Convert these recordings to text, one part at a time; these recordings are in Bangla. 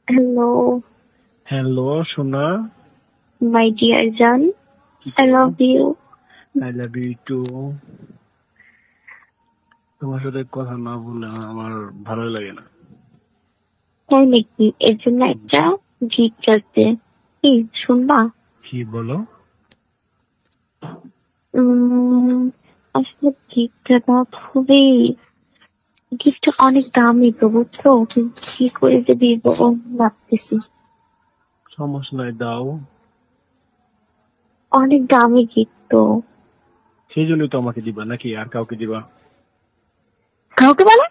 Hello, হ্যালো সোনা, my dear Jan. কি I করো? love you. I love you too. তোমার সাথে কথা না বললে আমার ভালোই লাগে না। তাই নাকি এর জন্য একটা গিফট আছে কি শুনবা? কি বলো? উম, আসলে গিফটটা খুবই গিফটটা অনেক দামি তো বুঝছো, কিন্তু কি করে যে দিব ভাবতেছি। সমস্যা নাই, দাও। অনেক দামি গিফট তো। সেই জন্যই তো আমাকে দিবা, নাকি আর কাউকে দিবা? কাউকে বলে?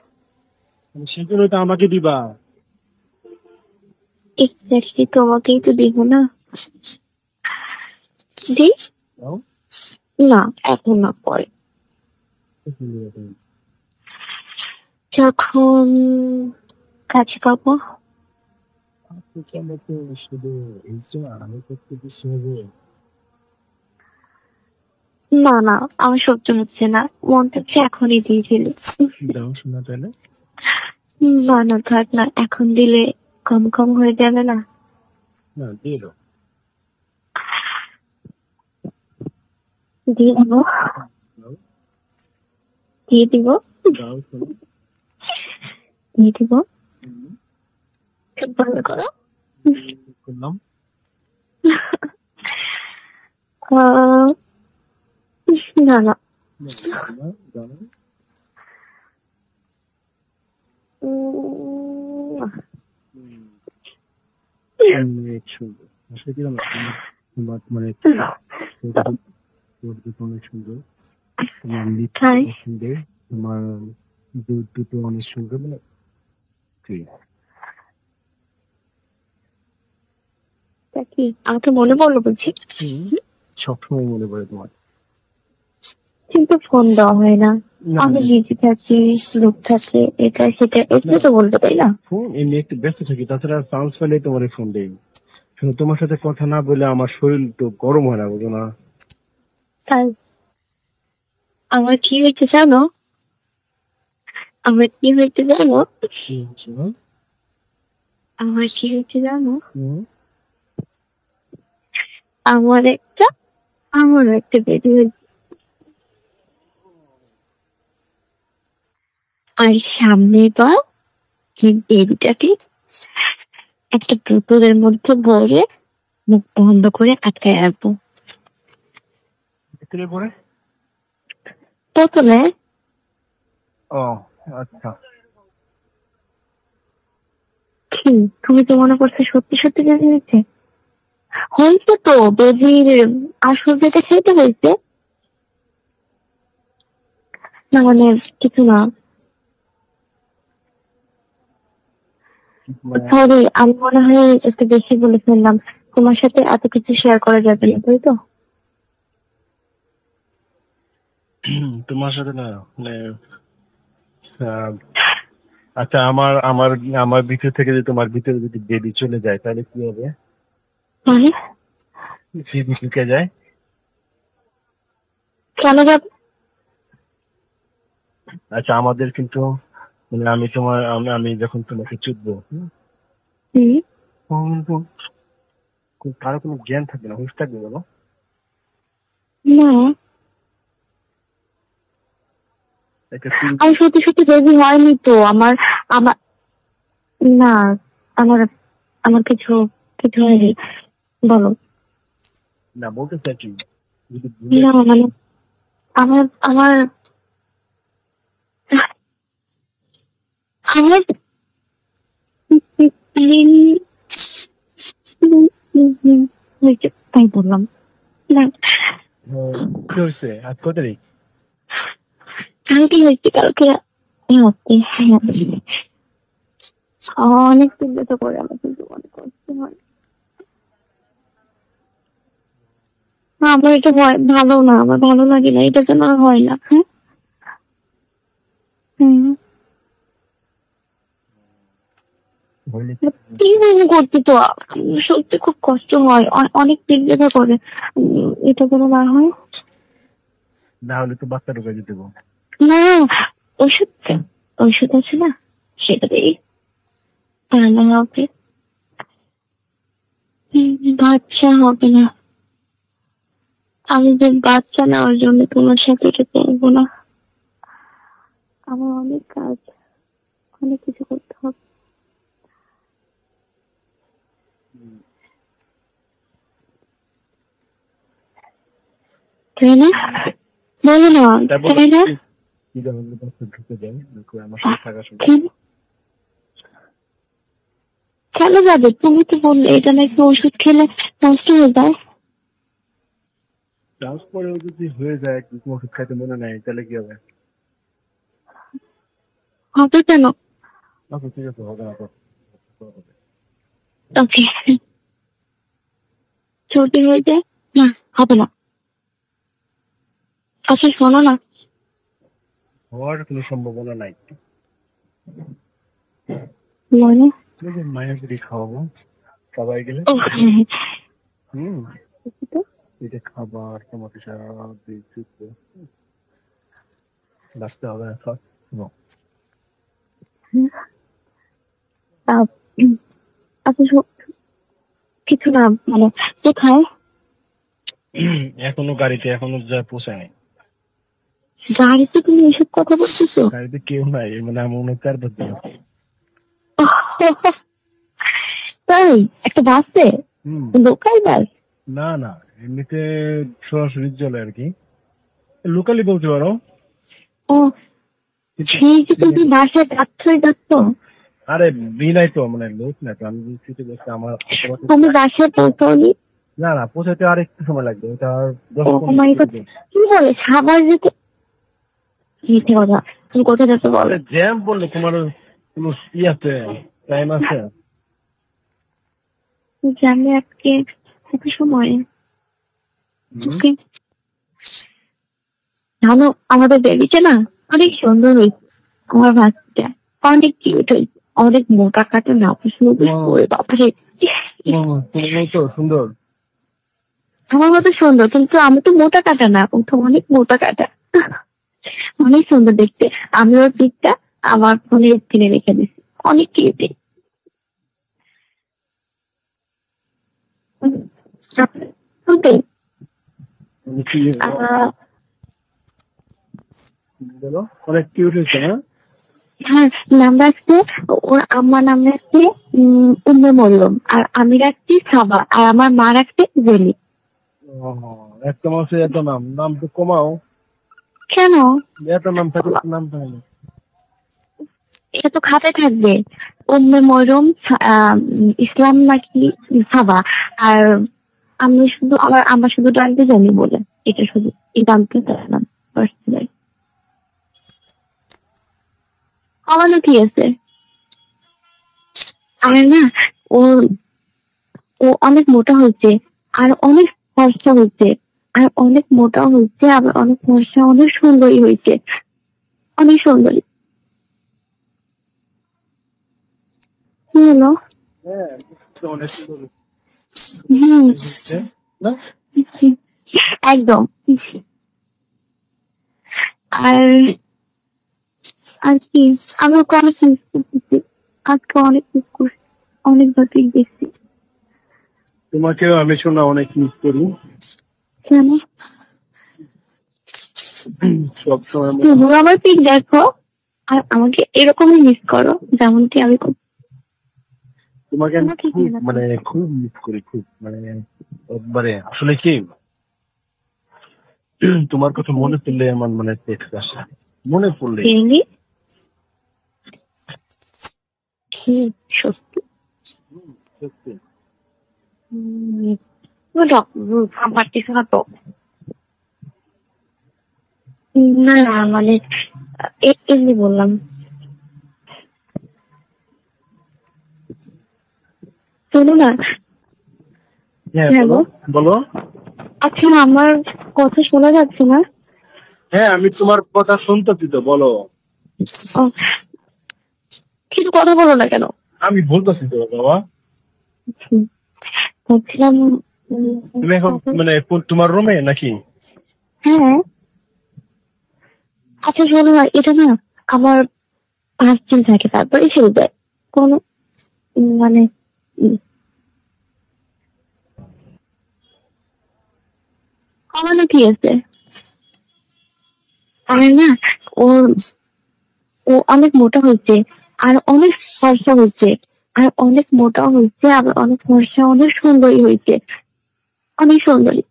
সেই জন্যই তো আমাকে দিবা। এক্স্যাক্টলি তোমাকেই তো দিব না। দি দাও। না, এখন না, পরে এখন দিবা তুমি। যখন কাছে পাবো। আপনি কি আমাকে শুধু এই যে আমি করতে বেশি হবে? না না, আমার সহ্য হচ্ছে না, মন থেকে এখনই দিয়ে ফেলি। দাও শোনা তাহলে। না না, থাক না, এখন দিলে কম কম হয়ে যাবে না? না, দিয়ে দাও। দিয়ে দিব, দাও। দিয়ে দিব, দাও শোনা। দিয়ে দিব। হুম, খুব ভালো করো। করলাম। আহ, না না। না, শোনা, দাও। হুম, অনেক সুন্দর। আসলে কি জানো, তোমার তোমার মানে না, ঠোঁট দুটো অনেক সুন্দর। তোমার লিপস তাই? অনেক সুন্দর। তোমার দুধ দুটো অনেক সুন্দর, মানে কি তা কি আমার তো মনে পড়লো বলছি। হুম, সবসময় মনে পড়ে তোমার। কিন্তু ফোন দেওয়া হয় না, না আমি না বিজি থাকি, লোক থাকে, এটা সেটা, না, এগুলো তো বলতে পারি না। ফোন এমনি একটু ব্যস্ত থাকি, তাছাড়া চান্স পেলে তোমার ফোন দেই। শুনো, তোমার সাথে কথা না বলে আমার শরীর তো গরম হয় না, বুঝো না? স্যার, আমার কি হয়েছে জানো? আমার কি হয়েছে জানো? শোনো। আমার কি হয়েছে জানো? হুম, আমার একটা আমার একটা বেবি হয়েছে। আর সামনে তো যে বেবিটাকে একটা বোতলের মধ্যে ভরে মুখ বন্ধ করে আটকায় রাখবো। ভিতরে পড়ে। বোতলে। ও আচ্ছা। কি, তুমি তো মনে করছো সত্যি সত্যি বেবি হয়েছে? হয়েছে তো, বেবির আসল যেটা খেতে হয়েছে। না মানে কিছু না। মানে সরি, আমি মনে হয় একটু বেশি বলে ফেললাম। তোমার সাথে এত কিছু শেয়ার করা যাবে না, তাই তো? তোমার সাথে না, মানে আহ, আচ্ছা, আমার আমার আমার ভিতর থেকে যদি তোমার ভিতরে যদি বেবি চলে যায় তাহলে কি হবে? মানে বেবি ঢুকে যায়। কেন যাবে? আচ্ছা, আমাদের কিন্তু মানে আমি তোমার আমি যখন তোমাকে চুদবো, হুম, তখন কিন্তু কারো কোনো জ্ঞান থাকবে না, হুঁশ থাকবে, বলো? না, একটা পিঙ্ক। আমি সত্যি সত্যি বেবি হয়নি তো আমার। আমার না, আমার আমার কিছু কিছু হয়নি। বলো। না, বলতে চাইছি, যদি ভুলে। না মানে আমার আমার আমার হয়েছে, তাই বললাম। না, কি হয়েছে আজ কত তারিখ? কালকে হয়েছে, কালকে রাতে, হ্যাঁ। অনেক চিন্তা করে আমার কিন্তু অনেক কষ্ট হয়। না, আমার এটা ভালো না, আমার ভালো লাগে না, এটা কেন হয় না? হ্যাঁ, হুম। হইলে কি মনে করছি তো, সত্যি খুব কষ্ট হয়, অনেক পেট ব্যথা করে। এটা যেন না হয়। না হলে তো বাচ্চা ঢুকে যেতে দেবো। না, ওষুধ ওষুধ আছে না, সেটা দিয়েই ভালো হবে। বাচ্চা হবে না। আমি যে বাচ্চা নেওয়ার জন্য তোমার সাথে এটা করবো না। আমার অনেক কাজ, অনেক কিছু করতে হবে, তাই না? বলো না, তারপর তাই না? কি ধরনের বাচ্চা ঢুকে যায় আমার সাথে থাকার সময়? কেন কেন যাবে? তুমি তো বললে এটা নাকি ওষুধ খেলে নষ্ট হয়ে যায়। ট্রান্সপোর্টেও যদি হয়ে যায়, কিছু ওষুধ খাইতে মনে নাই, তাহলে কি হবে? হবে কেন? আচ্ছা ঠিক আছে, হবে না তো। ওকে, যদি হয়ে যায় না, হবে না। আচ্ছা শোনো না, হওয়ার কোনো সম্ভাবনা নাই। বলো। মায়ের যদি খাওয়াবো সবাই গেলে, ও হ্যাঁ, হম তো এটা খাবার তোমাকে সারা বাঁচতে হবে এখন। আহ, আচ্ছা কিছু না, মানে কোথায়? এখনো গাড়িতে, এখনো যা পৌঁছায়। গাড়িতে তুমি এসব কথা বলতেছো? গাড়িতে কেউ নাই, মানে আমি মনে কার ধরতে আছি। তাই একটা বাসে? হম লোকাল বাস? না না, এমনিতে সরাসরি চলে আর কি, লোকালি বলতে পারো। ও, কিন্তু সেই যে তুমি বাসায় যাচ্ছ, আরে বিলাই তো, মানে লোক না তো, আমি ছুটে যাচ্ছি আমার আশেপাশে। তুমি বাসায় পৌঁছাওনি? না না, পৌঁছাতে আর একটু সময় লাগবে, এটা আর ও 10-15 মাই গড, মিনিট। কি বলে খাবার যেতে? মিথ্যে কথা, তুমি কোথায় যাচ্ছ বলো? আরে জ্যাম বললে তোমার কোনো ই আছে, টাইম আছে? জানি আজকে একটা সময়, ওকে, জানো আমাদের বেবিটা না অনেক সুন্দর হয়েছে। আমার বাচ্চাটা অনেক কিউট হয়েছে, অনেক মোটা কাটা না শুরু করে বাপরে। তুমি তো সুন্দর। আমার মতো সুন্দর, কিন্তু আমি তো মোটা কাটা না, ও তো অনেক মোটা কাটা, অনেক সুন্দর দেখতে। আমি ওর পিকটা আমার ফোনে কিনে রেখে দিচ্ছি, অনেক কিউট। তুমি কি বলো, অনেক কিউট হয়েছে না? হ্যাঁ, নাম রাখছে, ওর আম্মা নাম রাখছে উম্মে মরিয়ম, আর আমি রাখছি সাবা, আর আমার মা রাখছে জেলি। একটা মাসে এত নাম, নাম তো কমাও। কেন? এত নাম থাকে, নাম থাকে না। এটা তো খাতায় থাকবে, উম্মে মরিয়ম, ইসলাম নাকি সাবা, আর আমি শুধু আমার শুধু ডাকতে জানি বলে, এটা শুধু এই দামটা চাইলাম পার্সোনালি। আমারও কি আছে, আর না, ও ও অনেক মোটা হয়েছে, আর অনেক ফর্সা হয়েছে, আর অনেক মোটা হয়েছে, আবার অনেক ফর্সা, অনেক সুন্দরী হয়েছে, অনেক সুন্দরী। কি হলো? হ্যাঁ, তো অনেক সুন্দর হম, হয়েছে, না? একদম। আর আর কি, আমি ওকে অনেক মিস করতেছি, আজকে অনেক মিস করছি, অনেকবার তুই দেখছি। তোমাকেও আমি শোনা অনেক মিস করি। কেন? সব সময় শুধু আমার পিক দেখো, আর আমাকে এরকমই মিস করো যেমনটি আমি করি। তোমাকে আমি তোমাকে কি খুব, না মানে খুব মিস করি, খুব, মানে একবারে আসলে কি, তোমার কথা মনে পড়লে আমার মানে টেক্সট আসে, মনে পড়লে। রিয়েলি? কি সত্যি? সত্যি। পারতেছো না তো? না না, মানে এমনি বললাম। শোনো না, হ্যাঁ হ্যালো, বলো, বলো। আচ্ছা আমার কথা শোনা যাচ্ছে না? হ্যাঁ আমি তোমার কথা শুনতেছি তো, বলো। ও, কিন্তু কথা বলো না কেন? আমি বলতেছি তো বাবা। হুম, বলছিলাম, তুমি এখন মানে তোমার রুমে নাকি? হ্যাঁ। আচ্ছা শোনো না, এটা না আমার 5 দিন থাকে, তারপরে ফেরত দেয় কোনো মানে, উম, কমানো কি আছে? আমার না, ও ও অনেক মোটা হচ্ছে, আর অনেক ফর্সা হচ্ছে, আর অনেক মোটা হচ্ছে, আবার অনেক ফর্সা, অনেক সুন্দরী হয়েছে, অনেক সুন্দরী।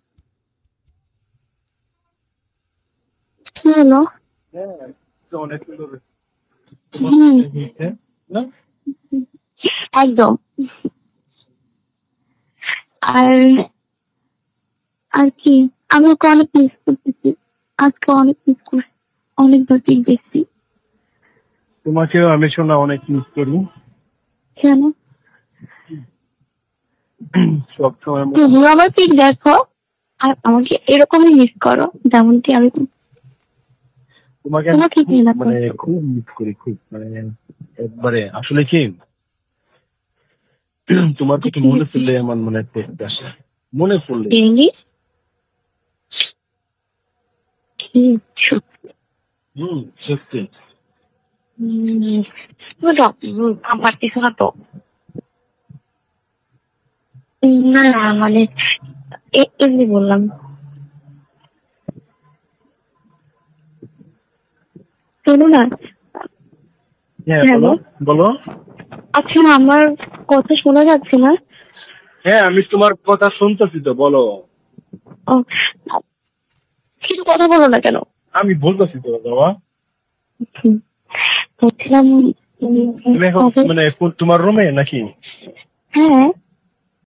কি হলো? হ্যাঁ, তো অনেক সুন্দর তোমার হুম, হয়েছে, না? একদম। আর আর কি, আমি ওকে অনেক মিস করতেছি, আজকে অনেক মিস করছি, অনেকবার পিক দেখছি। তোমাকেও আমি শোনা অনেক মিস করি। কেন? সবসময় তুমি আমার পিক দেখো, আর আমাকে এরকমই মিস করো যেমনটি আমি তোমাকে আমি তোমাকে খুব কি না মানে করছি। খুব মিস করি, খুব মানে একবারে আসলে কি তোমার কথা মনে পড়লে আমার মনে পড়তে আসে, মনে পড়লে। ইংলিশ কি? সত্যি। আমার কিছু না তো। না না, মানে এমনি বললাম। শোনো না। হ্যাঁ বলো, হ্যালো। বলো। আচ্ছা, আমার কথা শোনা যাচ্ছে না? হ্যাঁ আমি তোমার কথা শুনতেছি তো, বলো। ও, কিন্তু কথা বলো না কেন? আমি বলতেছি তো বাবা। হুম, বলছিলাম তুমি এখন কবে? মানে তোমার রুমে নাকি? হ্যাঁ,